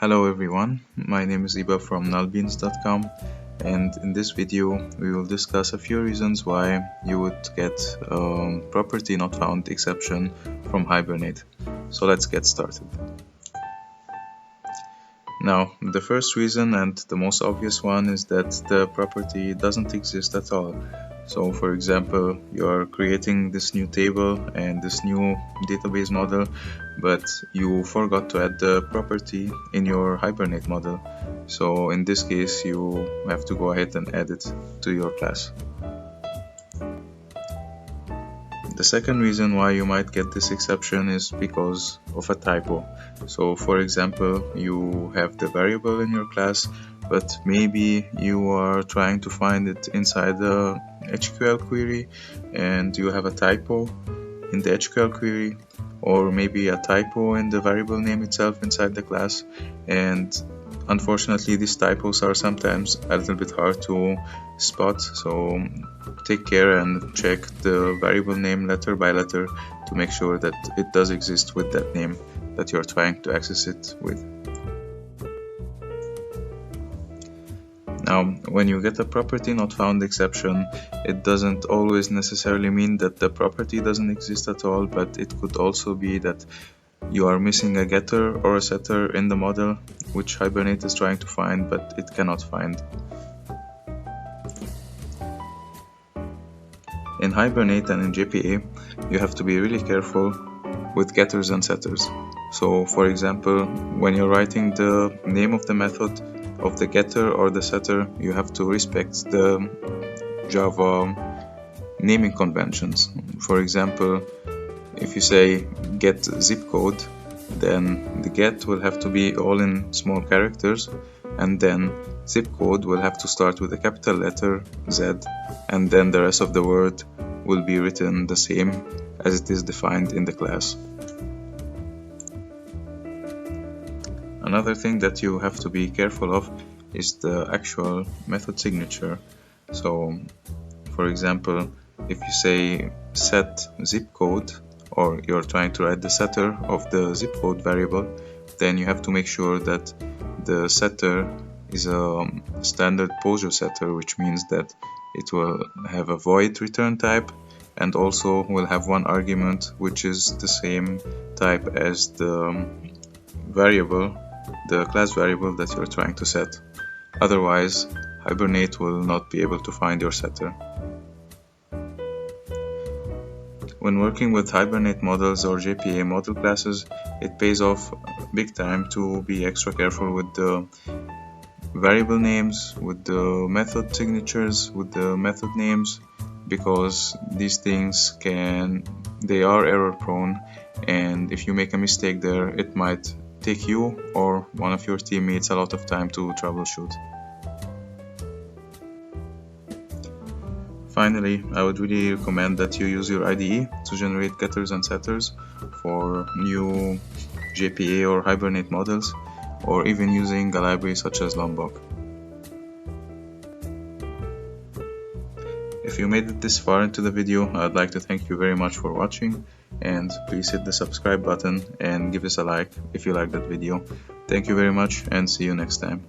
Hello everyone, my name is Iba from nullbeans.com, and in this video we will discuss a few reasons why you would get property not found exception from Hibernate. So let's get started. Now, the first reason and the most obvious one is that the property doesn't exist at all. So for example, you're creating this new table and this new database model, but you forgot to add the property in your Hibernate model. So in this case, you have to go ahead and add it to your class. The second reason why you might get this exception is because of a typo. So for example, you have the variable in your class, but maybe you are trying to find it inside the SQL query and you have a typo in the SQL query, or maybe a typo in the variable name itself inside the class, and unfortunately these typos are sometimes a little bit hard to spot, so take care and check the variable name letter by letter to make sure that it does exist with that name that you're trying to access it with. Now, when you get a property not found exception, it doesn't always necessarily mean that the property doesn't exist at all, but it could also be that you are missing a getter or a setter in the model, which Hibernate is trying to find, but it cannot find. In Hibernate and in JPA, you have to be really careful with getters and setters. So, for example, when you're writing the name of the method of the getter or the setter, you have to respect the Java naming conventions. For example, if you say get zip code, then the get will have to be all in small characters, and then zip code will have to start with a capital letter Z, and then the rest of the word will be written the same as it is defined in the class. Another thing that you have to be careful of is the actual method signature. So, for example, if you say set zip code, or you're trying to write the setter of the zip code variable, then you have to make sure that the setter is a standard POSIX setter, which means that it will have a void return type and also will have one argument which is the same type as the variable, the class variable that you're trying to set. Otherwise, Hibernate will not be able to find your setter. When working with Hibernate models or JPA model classes, it pays off big time to be extra careful with the variable names, with the method signatures, with the method names, because these things they are error prone, and if you make a mistake there, it might take you or one of your teammates a lot of time to troubleshoot. Finally, I would really recommend that you use your IDE to generate getters and setters for new JPA or Hibernate models, or even using a library such as Lombok. If you made it this far into the video, I'd like to thank you very much for watching, and please hit the subscribe button and give us a like if you liked that video. Thank you very much, and see you next time.